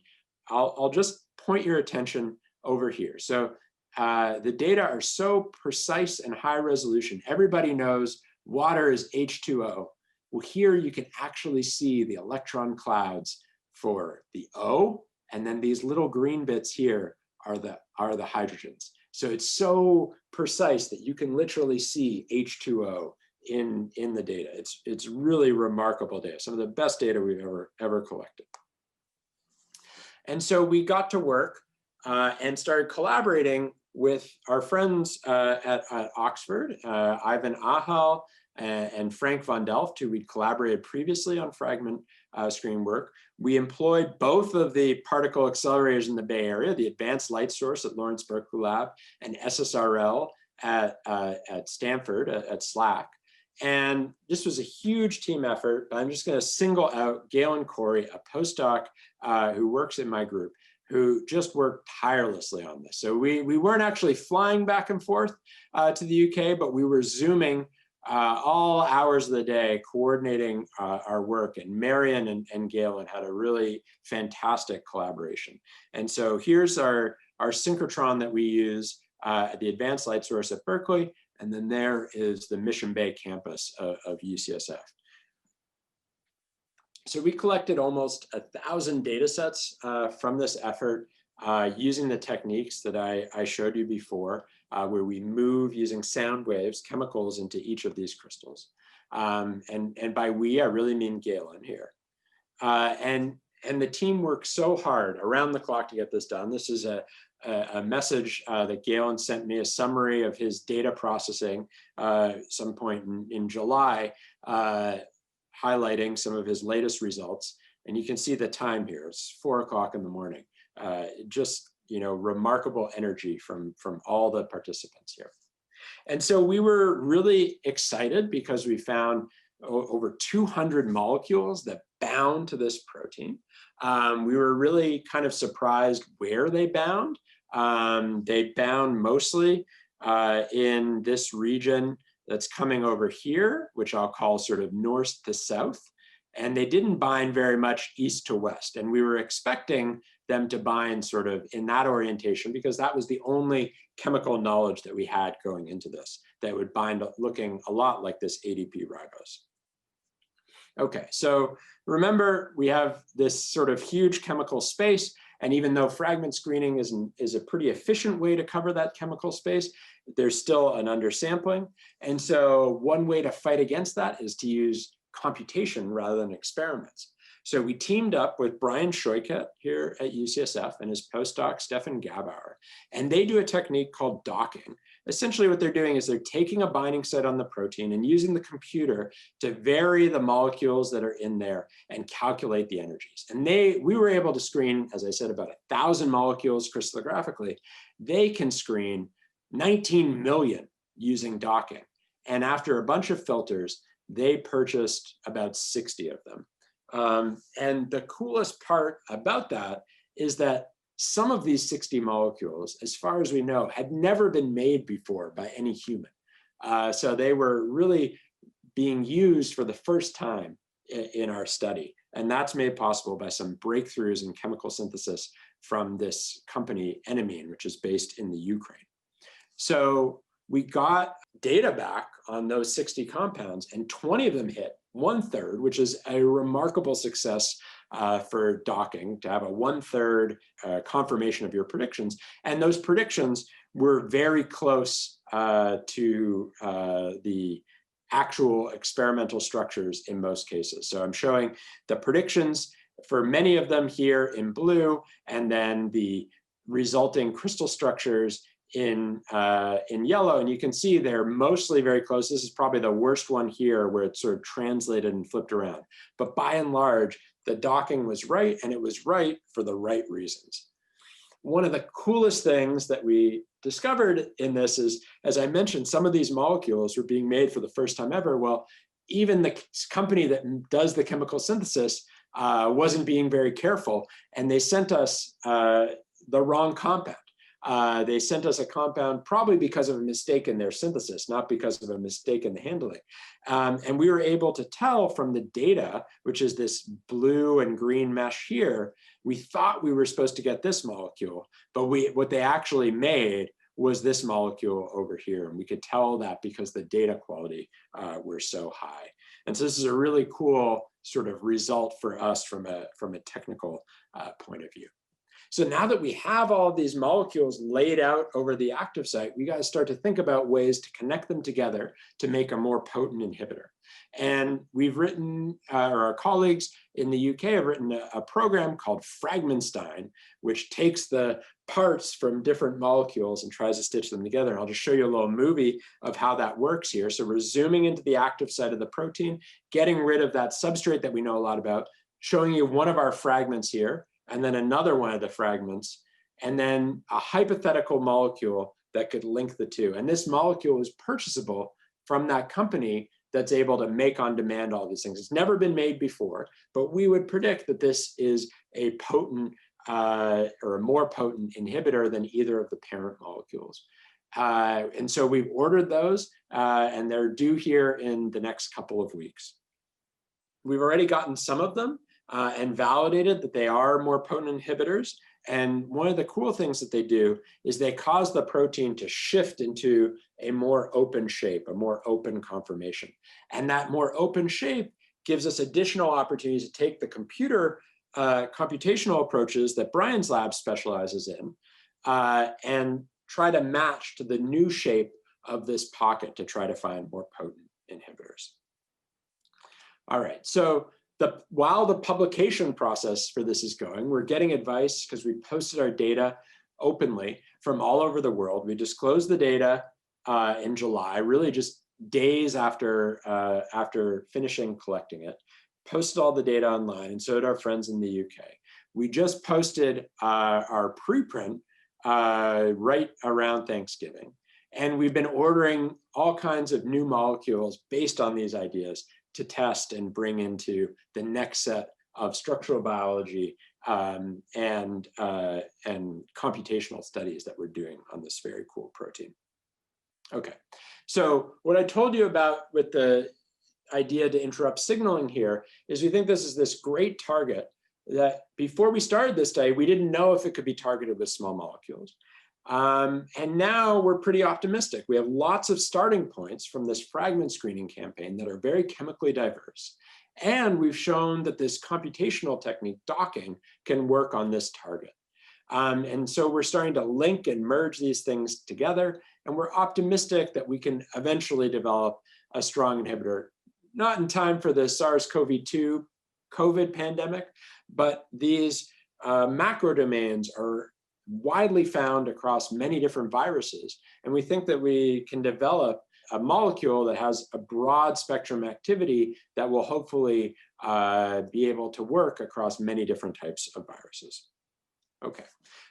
I'll just point your attention over here. So the data are so precise and high resolution. Everybody knows water is H2O. Well, here you can actually see the electron clouds for the O, and then these little green bits here are the hydrogens. So it's so precise that you can literally see H2O in the data. It's really remarkable data, some of the best data we've ever collected. And so we got to work and started collaborating with our friends at Oxford, Ivan Ahal and Frank von Delft, who we'd collaborated previously on fragment screen work. We employed both of the particle accelerators in the Bay Area, the Advanced Light Source at Lawrence Berkeley Lab and SSRL at Stanford at SLAC. And this was a huge team effort. I'm just going to single out Galen Corey, a postdoc who works in my group, who just worked tirelessly on this. So we weren't actually flying back and forth to the UK, but we were Zooming all hours of the day, coordinating our work. And Marion and Galen had a really fantastic collaboration. And so here's our synchrotron that we use at the Advanced Light Source at Berkeley. And then there is the Mission Bay campus of UCSF. So we collected almost 1,000 data sets from this effort using the techniques that I showed you before, where we move using sound waves, chemicals into each of these crystals. And by we, I really mean Galen here. And the team worked so hard around the clock to get this done. This is a message that Galen sent me, a summary of his data processing some point in July, highlighting some of his latest results. And you can see the time here, it's 4 o'clock in the morning. Just, remarkable energy from all the participants here. And so we were really excited because we found over 200 molecules that bound to this protein. We were really kind of surprised where they bound. They bound mostly in this region that's coming over here, which I'll call sort of north to south. And they didn't bind very much east to west. And we were expecting them to bind sort of in that orientation because that was the only chemical knowledge that we had going into this that would bind looking a lot like this ADP ribose. Okay, so remember we have this sort of huge chemical space, and even though fragment screening is a pretty efficient way to cover that chemical space, there's still an undersampling. And so one way to fight against that is to use computation rather than experiments. So we teamed up with Brian Scheuket here at UCSF and his postdoc, Stefan Gabauer, and they do a technique called docking. Essentially what they're doing is they're taking a binding site on the protein and using the computer to vary the molecules that are in there and calculate the energies. And we were able to screen, as I said, about 1,000 molecules crystallographically. They can screen 19 million using docking. And after a bunch of filters, they purchased about 60 of them. And the coolest part about that is that some of these 60 molecules, as far as we know, had never been made before by any human. So they were really being used for the first time in our study. And that's made possible by some breakthroughs in chemical synthesis from this company, Enzymes, which is based in the Ukraine. So we got data back on those 60 compounds, and 20 of them hit, 1/3, which is a remarkable success for docking, to have a 1/3 confirmation of your predictions. And those predictions were very close to the actual experimental structures in most cases. So I'm showing the predictions for many of them here in blue, and then the resulting crystal structures in yellow. And you can see they're mostly very close. This is probably the worst one here, where it's sort of translated and flipped around. But by and large, the docking was right, and it was right for the right reasons. One of the coolest things that we discovered in this is, as I mentioned, some of these molecules were being made for the first time ever. Well, even the company that does the chemical synthesis wasn't being very careful, and they sent us the wrong compound. They sent us a compound probably because of a mistake in their synthesis, not because of a mistake in the handling. And we were able to tell from the data, which is this blue and green mesh here, we thought we were supposed to get this molecule, but what they actually made was this molecule over here. And we could tell that because the data quality were so high. And so this is a really cool sort of result for us from a technical point of view. So now that we have all of these molecules laid out over the active site, we got to start to think about ways to connect them together to make a more potent inhibitor. And we've written, or our colleagues in the UK have written a program called Fragmentstein, which takes the parts from different molecules and tries to stitch them together. And I'll just show you a little movie of how that works here. So we're zooming into the active site of the protein, getting rid of that substrate that we know a lot about, showing you one of our fragments here, and then another one of the fragments, and then a hypothetical molecule that could link the two. And this molecule is purchasable from that company that's able to make on demand all these things. It's never been made before, but we would predict that this is a potent or a more potent inhibitor than either of the parent molecules. And so we've ordered those, and they're due here in the next couple of weeks. We've already gotten some of them and validated that they are more potent inhibitors. And one of the cool things that they do is they cause the protein to shift into a more open shape, a more open conformation. And that more open shape gives us additional opportunities to take the computational approaches that Brian's lab specializes in and try to match to the new shape of this pocket to try to find more potent inhibitors. All right, so while the publication process for this is going, we're getting advice because we posted our data openly from all over the world. We disclosed the data in July, really just days after finishing collecting it, posted all the data online, and so did our friends in the UK. We just posted our preprint right around Thanksgiving, and we've been ordering all kinds of new molecules based on these ideas to test and bring into the next set of structural biology and computational studies that we're doing on this very cool protein. Okay, so what I told you about with the idea to interrupt signaling here is we think this is this great target that before we started this study, we didn't know if it could be targeted with small molecules. And now we're pretty optimistic. We have lots of starting points from this fragment screening campaign that are very chemically diverse. And we've shown that this computational technique, docking, can work on this target. And so we're starting to link and merge these things together. And we're optimistic that we can eventually develop a strong inhibitor, not in time for the SARS-CoV-2 COVID pandemic, but these macro domains are widely found across many different viruses. And we think that we can develop a molecule that has a broad spectrum activity that will hopefully be able to work across many different types of viruses. Okay,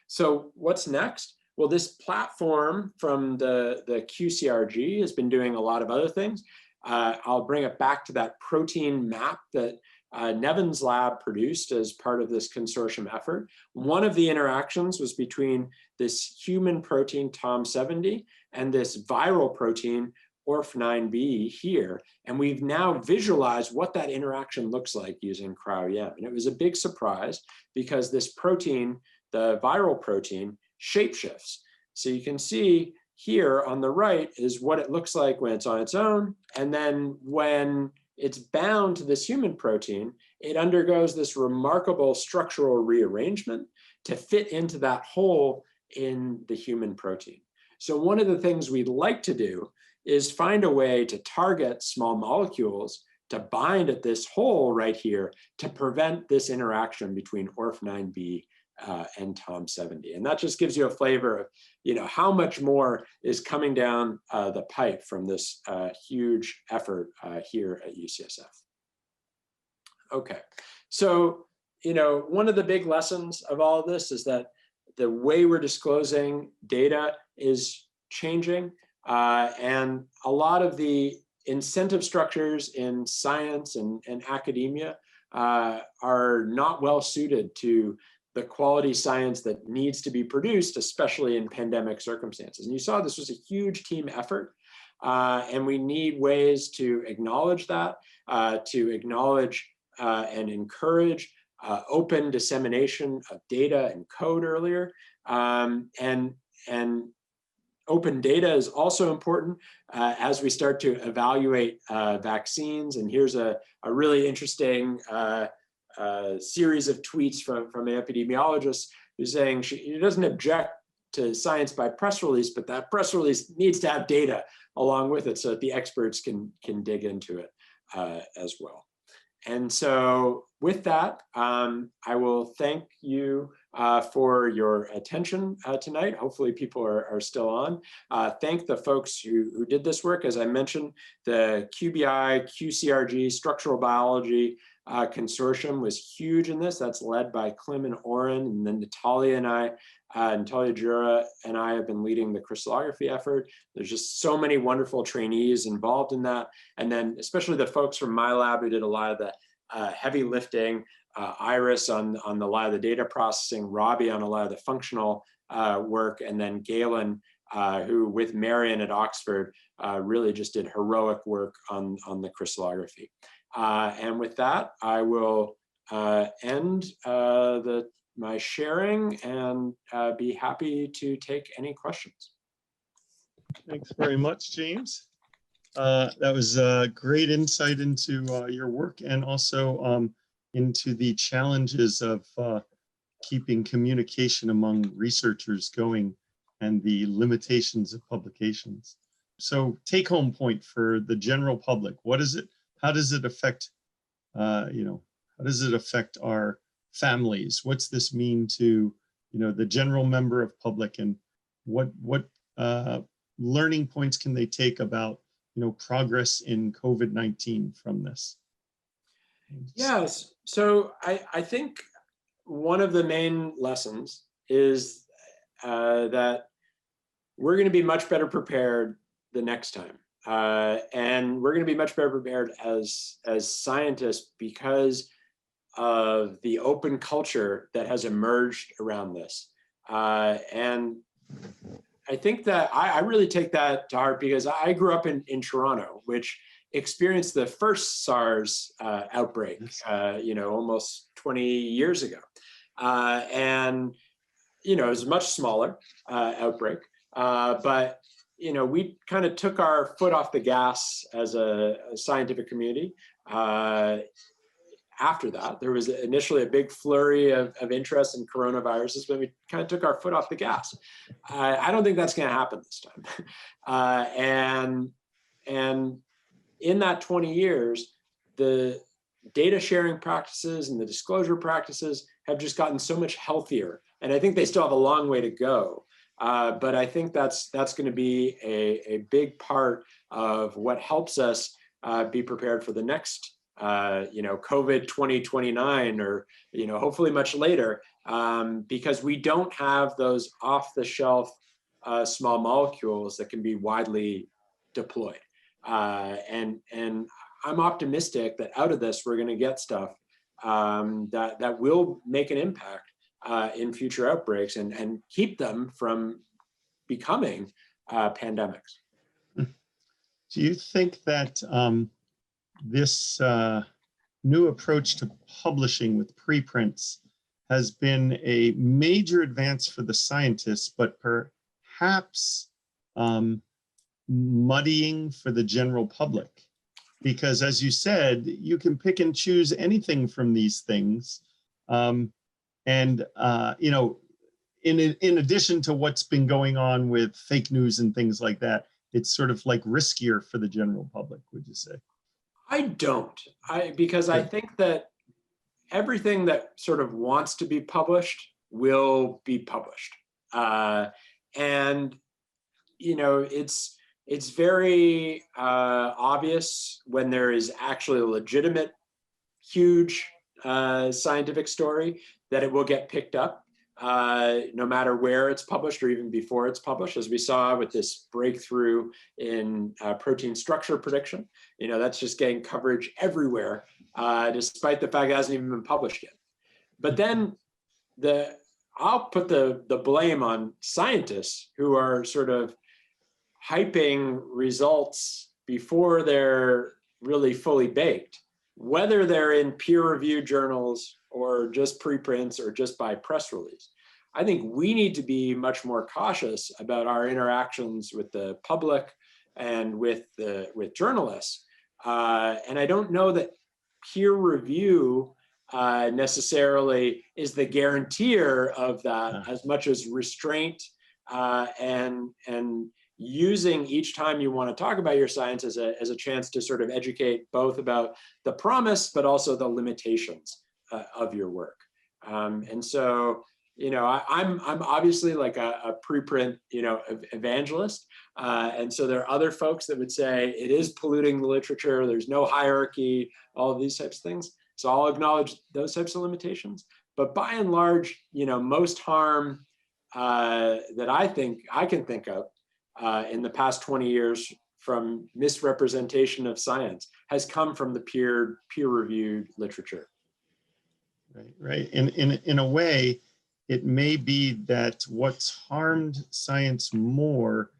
so what's next? Well, this platform from the QCRG has been doing a lot of other things. I'll bring it back to that protein map that Nevin's lab produced as part of this consortium effort. One of the interactions was between this human protein TOM70 and this viral protein ORF9b here. And we've now visualized what that interaction looks like using cryo-EM. And it was a big surprise because this protein, the viral protein, shapeshifts. So you can see here on the right is what it looks like when it's on its own. And then when it's bound to this human protein, it undergoes this remarkable structural rearrangement to fit into that hole in the human protein. So one of the things we'd like to do is find a way to target small molecules to bind at this hole right here to prevent this interaction between ORF9b and TOM70. And that just gives you a flavor of, how much more is coming down the pipe from this huge effort here at UCSF. Okay, so, one of the big lessons of all of this is that the way we're disclosing data is changing, and a lot of the incentive structures in science and academia are not well suited to the quality science that needs to be produced, especially in pandemic circumstances. And you saw this was a huge team effort, and we need ways to acknowledge that, to acknowledge and encourage open dissemination of data and code earlier. And open data is also important as we start to evaluate vaccines. And here's a really interesting series of tweets from an epidemiologist who's saying she doesn't object to science by press release, but that press release needs to have data along with it so that the experts can dig into it as well. And so with that, I will thank you for your attention tonight. Hopefully people are still on. Thank the folks who did this work. As I mentioned, the QBI, QCRG, structural biology consortium was huge in this. That's led by Clem and Oren, and then Natalia and I, Natalia Jura and I have been leading the crystallography effort. There's just so many wonderful trainees involved in that. And then especially the folks from my lab who did a lot of the heavy lifting, Iris on a lot of the data processing, Robbie on a lot of the functional work, and then Galen, who with Marion at Oxford really just did heroic work on the crystallography. And with that, I will end my sharing and be happy to take any questions. Thanks very much, James. That was a great insight into your work and also into the challenges of keeping communication among researchers going and the limitations of publications. So take-home point for the general public, what is it? How does it affect, how does it affect our families? What's this mean to, the general member of public, and what learning points can they take about, progress in COVID-19 from this? Yes, so I think one of the main lessons is that we're going to be much better prepared the next time. And we're going to be much better prepared as scientists because of the open culture that has emerged around this. And I think that I really take that to heart because I grew up in Toronto, which experienced the first SARS outbreak, almost 20 years ago. And, it was a much smaller outbreak, but we kind of took our foot off the gas as a scientific community. After that, there was initially a big flurry of interest in coronaviruses, but we kind of took our foot off the gas. I don't think that's going to happen this time. And in that 20 years, the data sharing practices and the disclosure practices have just gotten so much healthier. And I think they still have a long way to go. But I think that's going to be a big part of what helps us be prepared for the next COVID 2029 or, hopefully much later, because we don't have those off-the-shelf small molecules that can be widely deployed. And I'm optimistic that out of this, we're going to get stuff that will make an impact in future outbreaks and keep them from becoming pandemics. Do you think that this new approach to publishing with preprints has been a major advance for the scientists, but perhaps muddying for the general public? Because as you said, you can pick and choose anything from these things. You know, in addition to what's been going on with fake news and things like that, it's sort of like riskier for the general public, would you say? I don't, because I think that everything that sort of wants to be published will be published. And, you know, it's very obvious when there is actually a legitimate, huge scientific story that it will get picked up. No matter where it's published or even before it's published, as we saw with this breakthrough in protein structure prediction. You know, that's just getting coverage everywhere, despite the fact it hasn't even been published yet. But then I'll put the blame on scientists who are sort of hyping results before they're really fully baked, whether they're in peer-reviewed journals or just preprints or just by press release. I think we need to be much more cautious about our interactions with the public and with journalists. And I don't know that peer review necessarily is the guarantor of that, as much as restraint and using each time you want to talk about your science as a chance to sort of educate both about the promise, but also the limitations of your work. And so, you know, I'm obviously like a preprint, you know, evangelist. And so there are other folks that would say it is polluting the literature. There's no hierarchy, all of these types of things. So I'll acknowledge those types of limitations. But by and large, you know, most harm that I think I can think of in the past 20 years from misrepresentation of science has come from the peer-reviewed literature. Right. In a way, it may be that what's harmed science more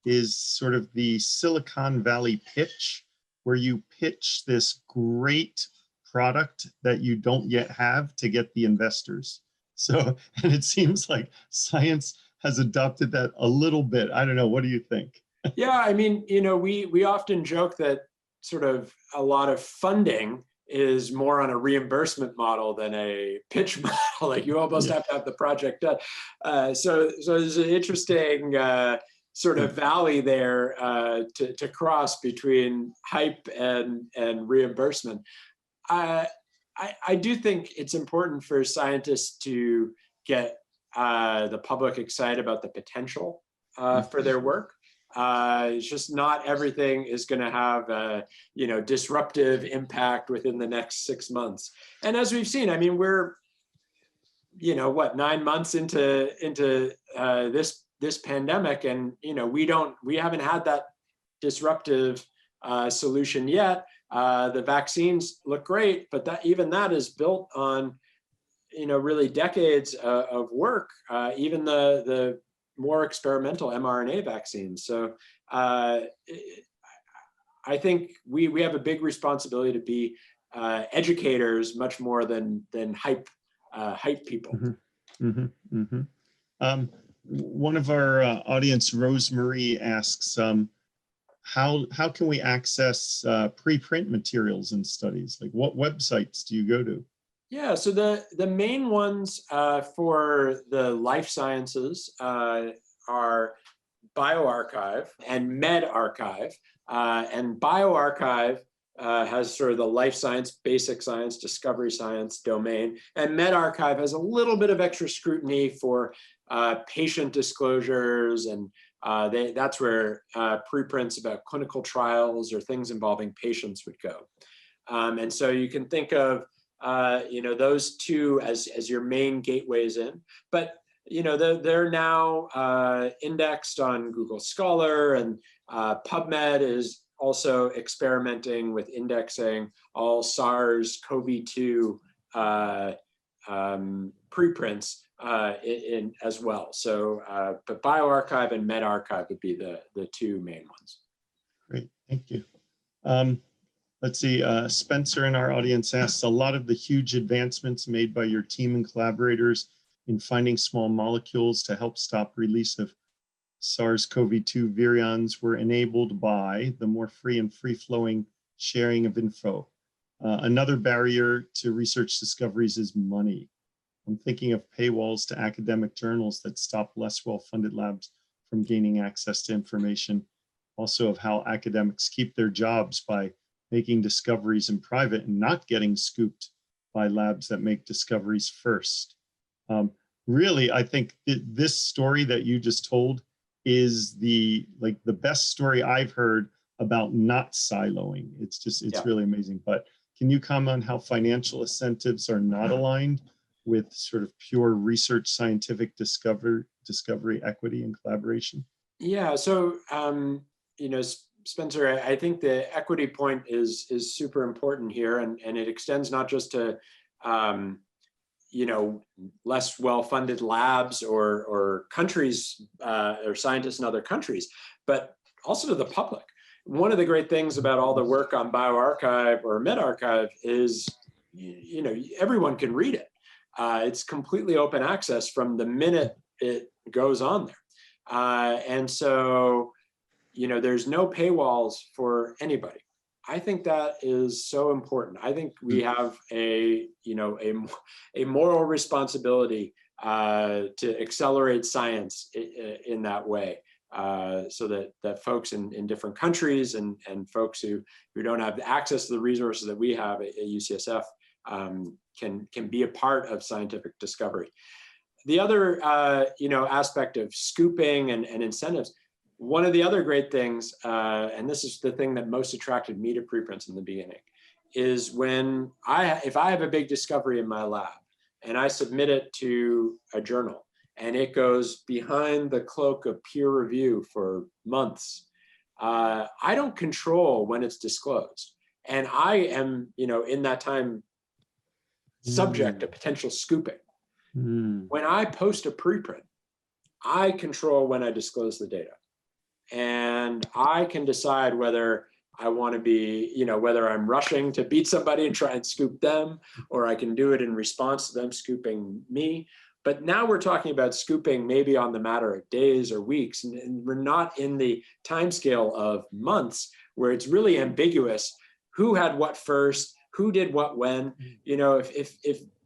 is sort of the Silicon Valley pitch, where you pitch this great product that you don't yet have to get the investors. So, and it seems like science has adopted that a little bit. I don't know. What do you think? Yeah, I mean, you know, we often joke that sort of a lot of funding is more on a reimbursement model than a pitch model. Like you almost have to have the project done. So there's an interesting sort of valley there to cross between hype and reimbursement. I do think it's important for scientists to get the public excited about the potential for their work. It's just not everything is going to have a, you know, disruptive impact within the next 6 months. And as we've seen, I mean, we're, you know, what, 9 months into this pandemic, and you know, we haven't had that disruptive solution yet. The vaccines look great, but even that is built on, you know, really decades of work. Even the more experimental mRNA vaccines. So I think we have a big responsibility to be educators much more than hype people. Mm-hmm. Mm-hmm. Mm-hmm. One of our audience, Rosemarie, asks, how can we access preprint materials and studies? Like what websites do you go to? Yeah, so the main ones for the life sciences are bioRxiv and medRxiv. And bioRxiv has sort of the life science, basic science, discovery science domain. And medRxiv has a little bit of extra scrutiny for patient disclosures, and that's where preprints about clinical trials or things involving patients would go. And so you can think of you know, those two as your main gateways in, but you know, they're now indexed on Google Scholar, and PubMed is also experimenting with indexing all SARS CoV-2 preprints in as well. So, but bioRxiv and medRxiv would be the two main ones. Great, thank you. Let's see, Spencer in our audience asks, a lot of the huge advancements made by your team and collaborators in finding small molecules to help stop release of SARS-CoV-2 virions were enabled by the more free and free-flowing sharing of info. Another barrier to research discoveries is money. I'm thinking of paywalls to academic journals that stop less well-funded labs from gaining access to information. Also of how academics keep their jobs by making discoveries in private and not getting scooped by labs that make discoveries first. Really, I think this story that you just told is the best story I've heard about not siloing. It's really amazing. But can you comment on how financial incentives are not aligned with sort of pure research, scientific discovery, equity, and collaboration? Yeah, so you know, Spencer, I think the equity point is super important here, and it extends not just to you know, less well-funded labs or countries or scientists in other countries, but also to the public. One of the great things about all the work on bioRxiv or medRxiv is, you know, everyone can read it. It's completely open access from the minute it goes on there. And so, you know, there's no paywalls for anybody. I think that is so important. I think we have a moral responsibility to accelerate science in that way, so that folks in different countries and folks who don't have access to the resources that we have at UCSF can be a part of scientific discovery. The other aspect of scooping and incentives. One of the other great things, and this is the thing that most attracted me to preprints in the beginning, is when if I have a big discovery in my lab and I submit it to a journal and it goes behind the cloak of peer review for months, I don't control when it's disclosed. And I am, you know, in that time subject to potential scooping. When I post a preprint, I control when I disclose the data. And I can decide whether I want to be, you know, whether I'm rushing to beat somebody and try and scoop them, or I can do it in response to them scooping me. But now we're talking about scooping maybe on the matter of days or weeks, and we're not in the time scale of months where it's really ambiguous who had what first, who did what when. You know,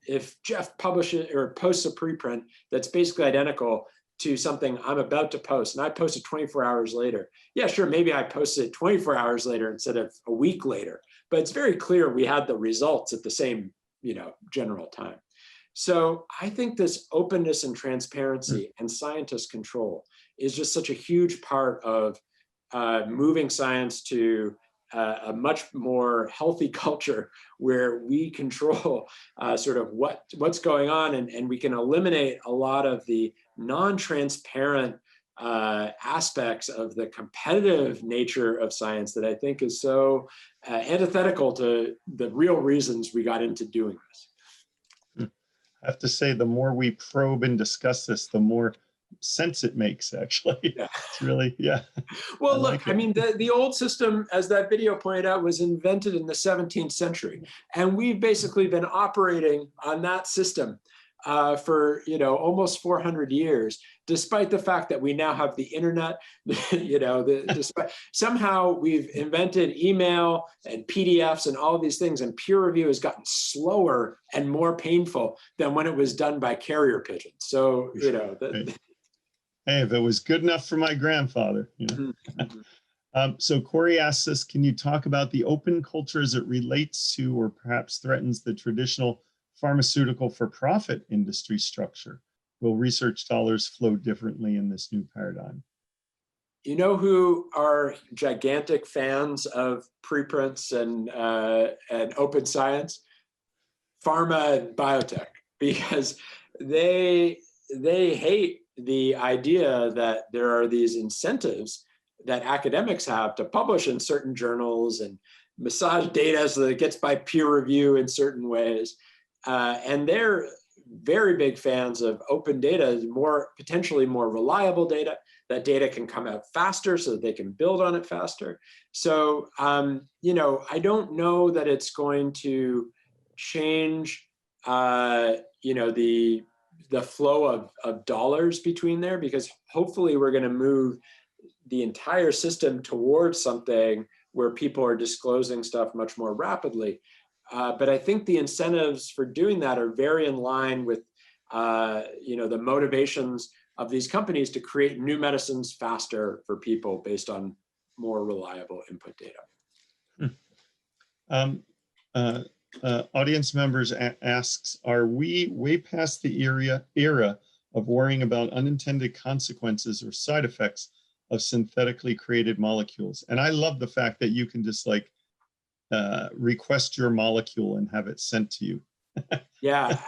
if Jeff publishes or posts a preprint that's basically identical to something I'm about to post, and I post it 24 hours later. Yeah, sure, maybe I posted it 24 hours later instead of a week later, but it's very clear we had the results at the same, you know, general time. So I think this openness and transparency and scientist control is just such a huge part of moving science to a much more healthy culture where we control sort of what's going on, and we can eliminate a lot of the non-transparent aspects of the competitive nature of science that I think is so antithetical to the real reasons we got into doing this. I have to say, the more we probe and discuss this, the more sense it makes, actually. Yeah. It's really, yeah. Well, look, I mean, the old system, as that video pointed out, was invented in the 17th century. And we've basically been operating on that system for, you know, almost 400 years, despite the fact that we now have the internet. You know, despite somehow we've invented email and PDFs and all of these things, and peer review has gotten slower and more painful than when it was done by carrier pigeons. So, you know, hey, if it was good enough for my grandfather, you know. So Corey asks us, can you talk about the open culture as it relates to or perhaps threatens the traditional pharmaceutical for-profit industry structure? Will research dollars flow differently in this new paradigm? You know who are gigantic fans of preprints and open science? Pharma and biotech, because they hate the idea that there are these incentives that academics have to publish in certain journals and massage data so that it gets by peer review in certain ways. And they're very big fans of open data, potentially more reliable data. That data can come out faster so that they can build on it faster. So, you know, I don't know that it's going to change, you know, the flow of dollars between there, because hopefully we're going to move the entire system towards something where people are disclosing stuff much more rapidly. But I think the incentives for doing that are very in line with, you know, the motivations of these companies to create new medicines faster for people based on more reliable input data. Audience members asks, are we way past the era of worrying about unintended consequences or side effects of synthetically created molecules? And I love the fact that you can just like request your molecule and have it sent to you. Yeah,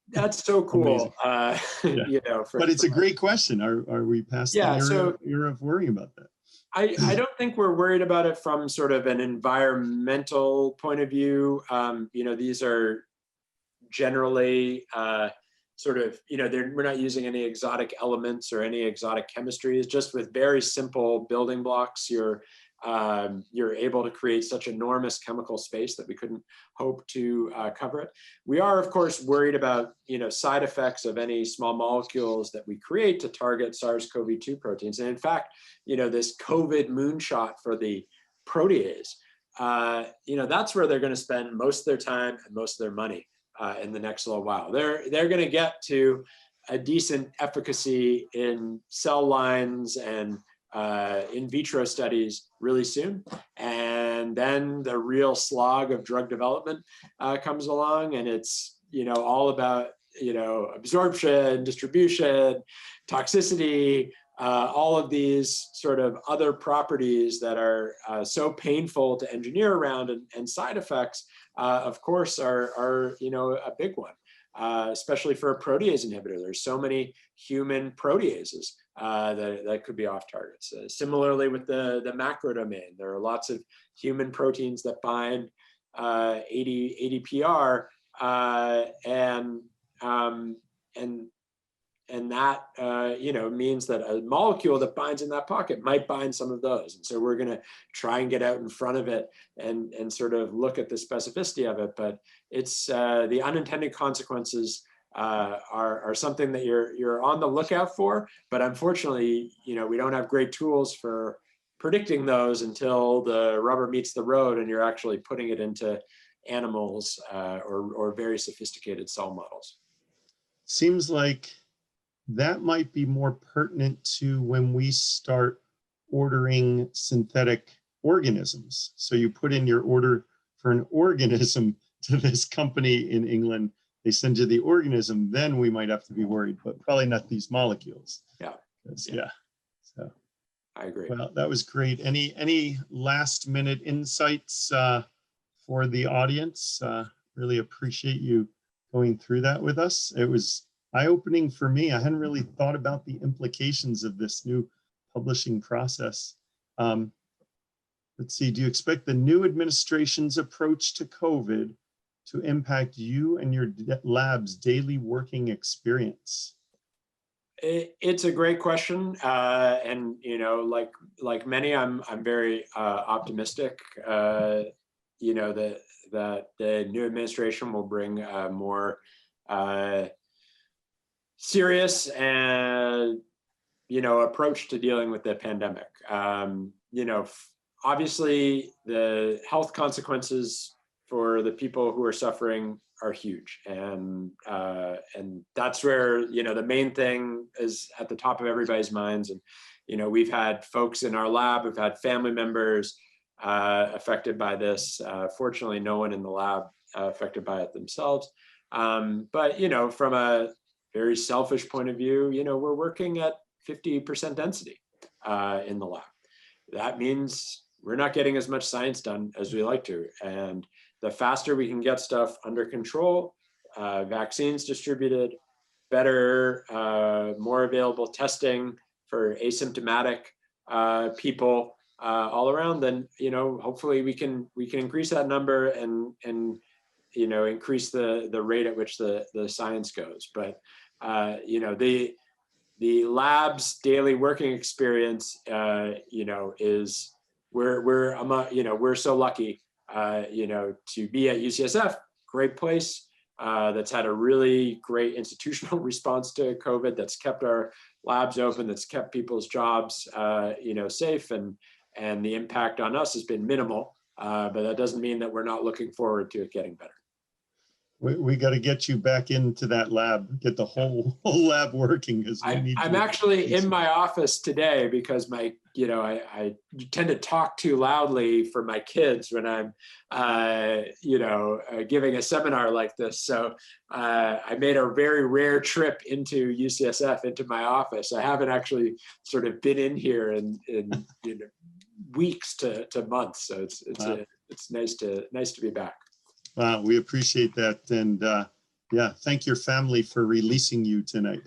that's so cool. Yeah. You know, but it's a great question. Are we past the era of worrying about that? I don't think we're worried about it from sort of an environmental point of view. You know, these are generally sort of, you know, we're not using any exotic elements or any exotic chemistries. Just with very simple building blocks, you're able to create such enormous chemical space that we couldn't hope to cover it. We are, of course, worried about, you know, side effects of any small molecules that we create to target SARS-CoV-2 proteins. And in fact, you know, this COVID moonshot for the protease, you know, that's where they're going to spend most of their time and most of their money in the next little while. They're going to get to a decent efficacy in cell lines and in vitro studies really soon. And then the real slog of drug development comes along, and it's, you know, all about, you know, absorption, distribution, toxicity, all of these sort of other properties that are so painful to engineer around, and side effects, of course, are, you know, a big one. Especially for a protease inhibitor. There's so many human proteases that could be off targets. Similarly with the macro domain, there are lots of human proteins that bind ADPR, and that you know, means that a molecule that binds in that pocket might bind some of those. And so we're going to try and get out in front of it and sort of look at the specificity of it. But it's the unintended consequences are something that you're on the lookout for. But unfortunately, you know, we don't have great tools for predicting those until the rubber meets the road and you're actually putting it into animals or very sophisticated cell models. Seems like that might be more pertinent to when we start ordering synthetic organisms. So you put in your order for an organism to this company in England, they send you the organism, then we might have to be worried, but probably not these molecules. Yeah. Yeah. So I agree. Well, that was great. Any last minute insights for the audience? Really appreciate you going through that with us. It was eye-opening for me. I hadn't really thought about the implications of this new publishing process. Let's see, do you expect the new administration's approach to COVID to impact you and your lab's daily working experience? It's a great question, and you know, like many, I'm very optimistic. You know, that the new administration will bring a more serious and, you know, approach to dealing with the pandemic. You know, obviously the health consequences for the people who are suffering are huge, and that's where, you know, the main thing is at the top of everybody's minds. And you know, we've had folks in our lab, we've had family members affected by this. Fortunately, no one in the lab affected by it themselves. But you know, from a very selfish point of view, you know, we're working at 50% density in the lab. That means we're not getting as much science done as we like to. And the faster we can get stuff under control, vaccines distributed, better, more available testing for asymptomatic people all around, then hopefully we can increase that number and increase the rate at which the science goes. But the lab's daily working experience, is we're so lucky, to be at UCSF, great place, that's had a really great institutional response to COVID, that's kept our labs open, that's kept people's jobs, safe, and the impact on us has been minimal. But that doesn't mean that we're not looking forward to it getting better. We got to get you back into that lab, get the whole lab working. Because I'm actually in my office today because I tend to talk too loudly for my kids when I'm, giving a seminar like this. So I made a very rare trip into UCSF, into my office. I haven't actually sort of been in here in weeks to months. So it's nice to be back. We appreciate that. And thank your family for releasing you tonight.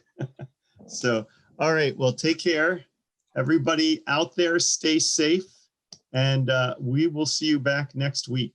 So, all right, well, take care. Everybody out there, stay safe. And we will see you back next week.